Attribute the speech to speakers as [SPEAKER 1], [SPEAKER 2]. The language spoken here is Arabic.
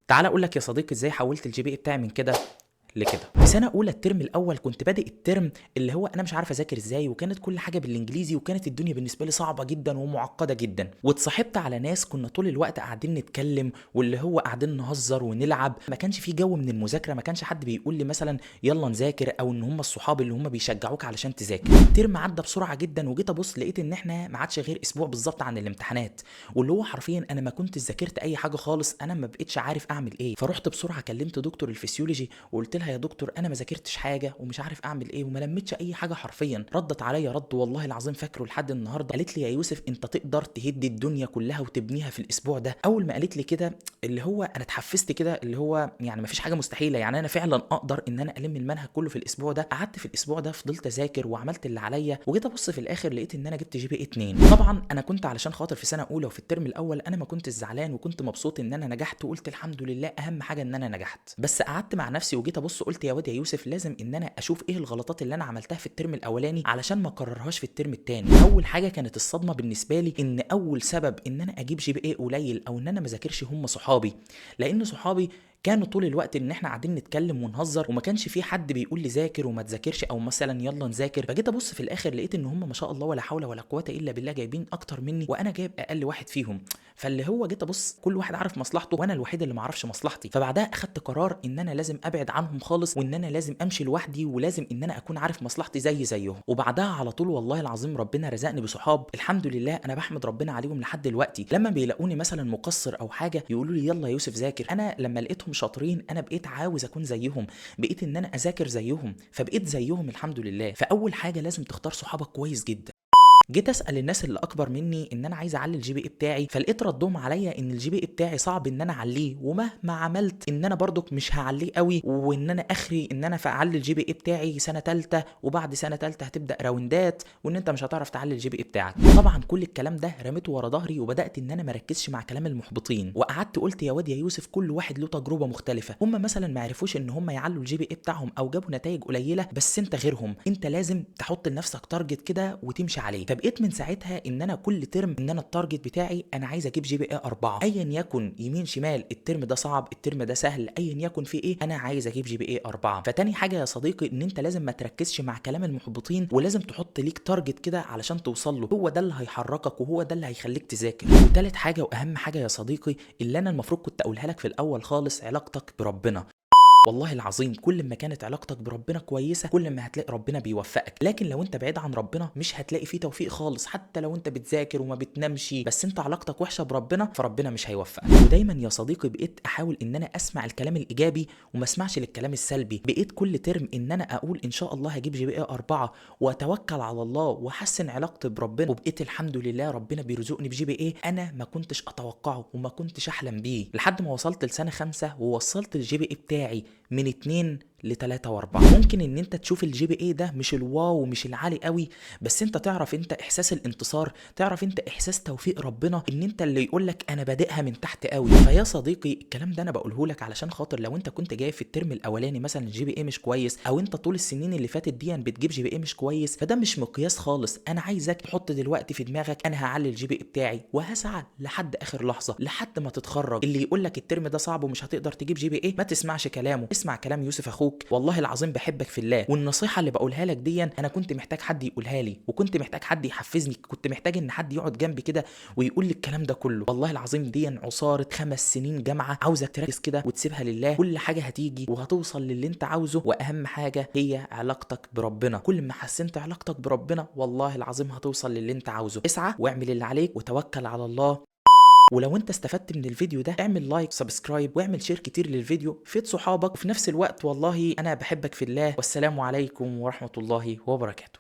[SPEAKER 1] تعال اقول لك يا صديقي ازاي حولت الجي بي اي بتاعي من كده لكده. في سنه اولى الترم الاول كنت بادئ الترم اللي هو انا مش عارف اذاكر ازاي، وكانت كل حاجه بالانجليزي، وكانت الدنيا بالنسبه لي صعبه جدا ومعقده جدا، واتصاحبت على ناس كنا طول الوقت قاعدين نتكلم واللي هو قاعدين نهزر ونلعب. ما كانش في جو من المذاكره، ما كانش حد بيقول لي مثلا يلا نذاكر، او ان هم الصحاب اللي هم بيشجعوك علشان تذاكر. الترم عدى بسرعه جدا، وجيت ابص لقيت ان احنا ما عادش غير اسبوع بالظبط عن الامتحانات، واللي هو حرفيا انا ما كنت ذاكرت اي حاجه خالص، انا ما بقتش عارف اعمل ايه. فرحت بسرعه كلمت دكتور الفسيولوجي وقلت لها يا دكتور انا ما ذاكرتش حاجه ومش عارف اعمل ايه وما لميتش اي حاجه حرفيا. ردت عليا رد والله العظيم فاكره لحد النهارده، قالت لي يا يوسف انت تقدر تهد الدنيا كلها وتبنيها في الاسبوع ده. اول ما قالت لي كده اللي هو انا اتحفزت كده، اللي هو يعني ما فيش حاجه مستحيله، يعني انا فعلا اقدر ان انا الم المنهج كله في الاسبوع ده. قعدت في الاسبوع ده فضلت اذاكر وعملت اللي عليا، وجيت ابص في الاخر لقيت ان انا جبت جي بي اي 2. طبعا انا كنت علشان خاطر في سنه اولى وفي الترم الاول انا ما كنتش زعلان، وكنت مبسوط ان انا نجحت، وقلت الحمد لله اهم حاجه ان انا نجحت. بس قعدت مع نفسي وجيت ابص قلت يا واد يا يوسف لازم ان انا اشوف ايه الغلطات اللي انا عملتها في الترم الاولاني علشان ما اكررهاش في الترم الثاني. اول حاجه كانت الصدمه بالنسبه لي ان اول سبب ان انا اجيب جي بي اي قليل او ان انا ما ذاكرش هم صحابي، لان صحابي كانوا طول الوقت ان احنا قاعدين نتكلم ونهزر، وما كانش في حد بيقول لي ذاكر وما تذاكرش او مثلا يلا نذاكر. فجيت ابص في الاخر لقيت ان هم ما شاء الله ولا حول ولا قوه الا بالله جايبين اكتر مني وانا جايب اقل واحد فيهم. فاللي هو جيت ابص كل واحد عارف مصلحته وانا الوحيد اللي ما اعرفش مصلحتي. فبعدها اخدت قرار ان انا لازم ابعد عنهم خالص، وان انا لازم امشي لوحدي، ولازم ان انا اكون عارف مصلحتي زيهم. وبعدها على طول والله العظيم ربنا رزقني بصحاب الحمد لله انا بحمد ربنا عليهم لحد دلوقتي. لما بيلاقوني مثلا مقصر او حاجه يقولوا لي يلا يا يوسف ذاكر. انا لما لقيتهم شاطرين انا بقيت عاوز اكون زيهم، بقيت ان انا اذاكر زيهم، فبقيت زيهم الحمد لله. فاول حاجه لازم تختار صحابك كويس جدا. جيت اسال الناس اللي اكبر مني ان انا عايز اعلي الجي بي اي بتاعي، فلقيت ردهم عليا ان الجي بي اي بتاعي صعب ان انا اعليه، ومهما عملت ان انا برضك مش هعليه قوي، وان انا اخري ان انا اعلي الجي بي اي بتاعي سنه ثالثه، وبعد سنه ثالثه هتبدا راوندات، وان انت مش هتعرف تعلي الجي بي اي بتاعك. طبعا كل الكلام ده رميته ورا ظهري، وبدات ان انا مركزش مع كلام المحبطين، وقعدت قلت يا واد يا يوسف كل واحد له تجربه مختلفه. هم مثلا ما عرفوش ان هم يعلوا الجي بي اي بتاعهم او جابوا نتائج قليله، بس انت غيرهم، انت لازم تحط لنفسك تارجت كده وتمشي عليه. فبقيت من ساعتها ان انا كل ترم ان انا التارجت بتاعي انا عايز اجيب جي بي اي 4، ايا يكن يمين شمال، الترم ده صعب الترم ده سهل، ايا يكن في ايه انا عايز اجيب جي بي اي 4. فتاني حاجه يا صديقي ان انت لازم ما تركزش مع كلام المحبطين، ولازم تحط ليك تارجت كده علشان توصل له، هو ده اللي هيحركك وهو ده اللي هيخليك تذاكر. وتالت حاجه واهم حاجه يا صديقي اللي انا المفروض كنت اقولها لك في الاول خالص، علاقتك بربنا. والله العظيم كل ما كانت علاقتك بربنا كويسه كل ما هتلاقي ربنا بيوفقك، لكن لو انت بعيد عن ربنا مش هتلاقي فيه توفيق خالص. حتى لو انت بتذاكر وما بتنامش بس انت علاقتك وحشه بربنا فربنا مش هيوفقك. ودايما يا صديقي بقيت احاول ان انا اسمع الكلام الايجابي وما اسمعش للكلام السلبي. بقيت كل ترم ان انا اقول ان شاء الله هجيب جي بي اي 4 واتوكل على الله واحسن علاقتي بربنا، وبقيت الحمد لله ربنا بيرزقني بجي بي اي انا ما كنتش اتوقعه وما كنتش احلم بيه، لحد ما وصلت لسنه 5 ووصلت الجي بي اي بتاعي من 2 ل3 و4. ممكن ان انت تشوف الجي بي اي ده مش الواو مش العالي قوي، بس انت تعرف انت احساس الانتصار، تعرف انت احساس توفيق ربنا، ان انت اللي يقول لك انا بادئها من تحت قوي. فيا صديقي الكلام ده انا بقوله لك علشان خاطر لو انت كنت جاي في الترم الاولاني مثلا الجي بي اي مش كويس، او انت طول السنين اللي فاتت دي بتجيب جي بي اي مش كويس، فده مش مقياس خالص. انا عايزك تحط دلوقتي في دماغك انا هعلي الجي بي اي بتاعي وهسعى لحد اخر لحظه لحد ما تتخرج. اللي يقول لك الترم ده صعب ومش هتقدر تجيب جي بي اي ما تسمعش كلامه، اسمع كلام يوسف اخوك. والله العظيم بحبك في الله، والنصيحه اللي بقولها لك دي انا كنت محتاج حد يقولها لي، وكنت محتاج حد يحفزني، كنت محتاج ان حد يقعد جنبي كده ويقول لي الكلام ده كله. والله العظيم دي عصاره 5 سنين جامعه، عاوزك تركز كده وتسيبها لله، كل حاجه هتيجي وهتوصل للي انت عاوزه. واهم حاجه هي علاقتك بربنا، كل ما حسنت علاقتك بربنا والله العظيم هتوصل للي انت عاوزه. اسعى واعمل اللي عليك وتوكل على الله. ولو انت استفدت من الفيديو ده اعمل لايك سبسكرايب واعمل شير كتير للفيديو، فيد صحابك، وفي نفس الوقت والله انا بحبك في الله. والسلام عليكم ورحمة الله وبركاته.